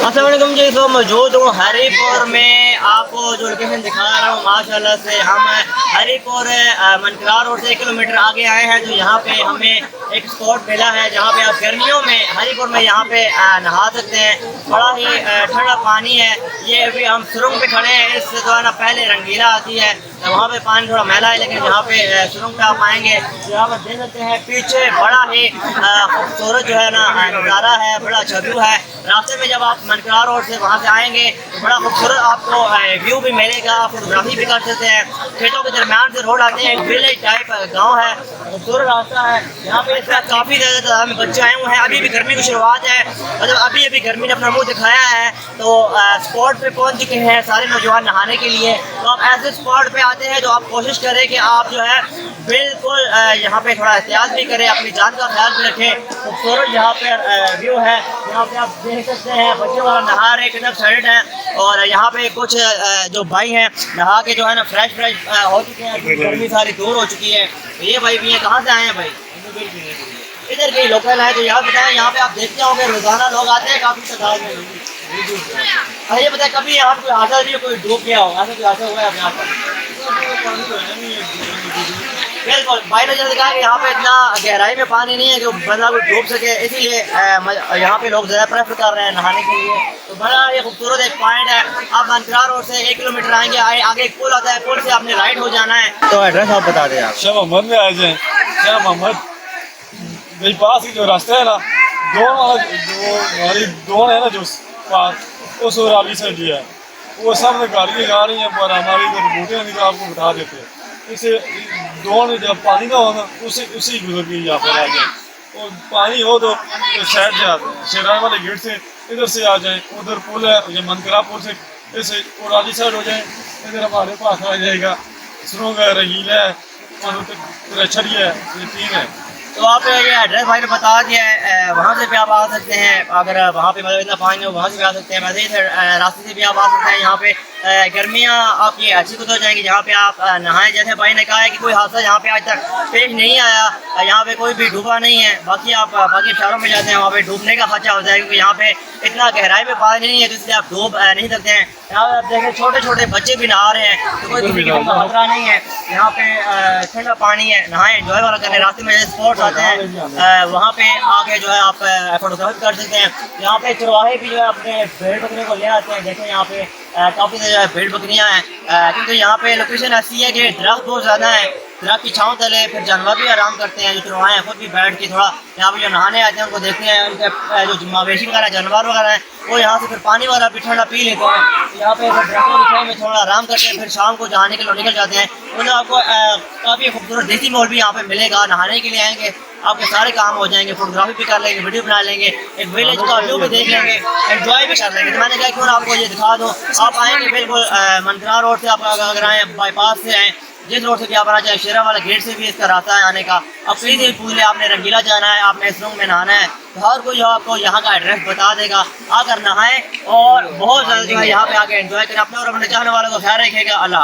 अस्सलाम वालेकुम जी। तो मौजूद हूँ हरीपुर में, आपको जो लोकेशन दिखा रहा हूँ माशाल्लाह से हम हरीपुर मनकरा रोड से 1 किलोमीटर आगे आए हैं। तो यहाँ पे हमें एक स्पॉट मिला है जहाँ पे आप गर्मियों में हरीपुर में यहाँ पे नहा सकते हैं। बड़ा ही ठंडा पानी है। ये अभी हम सुरंग पे खड़े हैं, इस जो है ना पहले रंगीला आती है तो वहाँ पे पानी थोड़ा मैला है, लेकिन यहाँ पे सुरंग पे आप आएंगे तो यहाँ पर देख सकते हैं पीछे बड़ा ही खूबसूरत जो है ना नज़ारा है, बड़ा अच्छा व्यू है। रास्ते में जब आप मनकरा रोड से वहाँ से आएंगे तो बड़ा खूबसूरत आपको व्यू भी मिलेगा, आप फोटोग्राफी भी कर सकते हैं। खेतों के दरम्यान से रोड आते हैं, एक विलेज टाइप गांव है, खूबसूरत रास्ता है। यहाँ पे इस वक्त काफ़ी ज़्यादा में बच्चे आए हुए हैं। अभी भी गर्मी की शुरुआत है, मतलब अभी गर्मी ने अपना मुँह दिखाया है। तो स्पॉट पे पहुँच चुके हैं सारे नौजवान नहाने के लिए। तो आप ऐसे स्पॉट पे आते हैं तो आप कोशिश करें कि आप जो है बिल्कुल यहाँ पे थोड़ा एहतियात भी करें, अपनी जान का ख्याल भी रखें। खूबसूरत यहाँ पे व्यू है, यहाँ पे आप देख सकते हैं बच्चे वाला नहा रहे कितना साइड है। और यहाँ पे कुछ जो भाई हैं नहा के जो है ना फ्रेश हो चुके हैं, गर्मी सारी दूर हो चुकी है। तो ये भाई भी हैं, कहाँ से आए हैं भाई? इधर के लोकल है। तो यहाँ बताएं, यहाँ पे आप देखते होंगे रोजाना लोग आते हैं काफ़ी तादाद में। अरे ये बताए कभी यहाँ कोई हादसा नहीं, कोई डूब गया हो, ऐसा कोई हादसा हुआ है यहाँ पर? बिल्कुल, भाई ने जैसे कहा कि यहाँ पे इतना गहराई में पानी नहीं है कि बंदा कोई डूब सके, इसीलिए यहाँ पे लोग ज़्यादा प्रेफर कर रहे हैं नहाने के लिए। तो बड़ा ये खूबसूरत एक पॉइंट है। आप मनकरा रोड से 1 किलोमीटर आएंगे, आगे एक पुल आता है, पुल से आपने राइट हो जाना है। तो एड्रेस आप बता दें आप। शाह मोहम्मद में आ जाए। शाह मोहम्मद मेरे पास जो रास्ता है ना, दो है ना जो पास उस और आगे से लिया है, वो सामने गाड़ियाँ जा रही हैं पर हमारी जो बूटे निकाल आपको बता देते हैं। इसे दो जब पानी ना हो ना उसी गुजर के यहाँ पर आ जाए। और पानी हो तो साइड से आते हैं, शेरान वाले गेट से इधर से आ जाए, उधर पुल है ये मनकरा पुल से ऐसे और आगे साइड हो जाए, इधर हमारे पास आ जाएगा। सुरंग है, रहीला है और छड़िया है, ये 3 है। तो आप ये एड्रेस भाई ने बता दिया है, वहाँ से भी आप आ सकते हैं। अगर वहाँ पे मतलब इतना पानी हो वहाँ से भी आ सकते हैं, वैसे ही रास्ते से भी आप आ सकते हैं। यहाँ पे गर्मियाँ आपकी अच्छी गुजर जाएंगी जहाँ पे आप नहाएं। जैसे भाई ने कहा है कि कोई हादसा यहाँ पे आज तक पेश नहीं आया, यहाँ पे कोई भी डूबा नहीं है। बाकी आप बाकी शहरों में जाते हैं वहाँ पे डूबने का खर्चा होता है, क्योंकि यहाँ पे इतना गहराई में पानी नहीं है तो इसलिए आप डूब नहीं सकते हैं। यहाँ पे आप देखें छोटे छोटे बच्चे भी नहा रहे हैं, तो कोई किसी का खतरा नहीं है। यहाँ पे ठंडा पानी है, नहाएं एंजॉय वाला करें। रास्ते में स्पॉट्स आते हैं, वहाँ पे आके जो है आप फोटोग्राफी कर सकते हैं। यहाँ पे चरवाहे भी जो है अपने भेड़ बकरे को ले आते हैं। देखें यहाँ पे काफ़ी सारी भेड़ बकरियाँ हैं, क्योंकि यहाँ पे लोकेशन ऐसी है कि दरख्त बहुत ज़्यादा है। दरख्त की छाँव तले फिर जानवर भी आराम करते हैं। जो चरवाहे हैं खुद भी बैठ के थोड़ा यहाँ पे जो नहाने आते हैं उनको देखते हैं। उनके जो मवेशी वगैरह जानवर वगैरह हैं वो यहाँ से फिर पानी वगैरह भी ठंडा पी लेते हैं। यहाँ पे दरख्तों की छाँव में थोड़ा आराम करते हैं, फिर शाम को जहाँ निकल जाते हैं। मतलब आपको काफ़ी खूबसूरत देसी माहौल भी यहाँ पे मिलेगा। नहाने के लिए आएंगे आपके सारे काम हो जाएंगे, फोटोग्राफी भी कर लेंगे, वीडियो बना लेंगे, एक विलेज का व्यू भी देख लेंगे, एंजॉय भी कर लेंगे। तो मैंने कहा क्यों ना आपको ये दिखा दूँ। आप आएंगे बिल्कुल मनकरा रोड से, आप अगर आएँ बाईपास से आएँ, जिस रोड से भी आप आना चाहें, शेरा वाला गेट से भी इसका रास्ता है आने का। अब कहीं से पूछ ले आपने रंगीला जाना है, आपने इस रूम में नहाना है, तो हर कोई आपको यहाँ का एड्रेस बता देगा। आकर नहाएं और बहुत ज़्यादा जो है यहाँ पे आके एंजॉय करें। अपने और अपने चाहने वालों को ख्याल रखेगा। अल्लाह।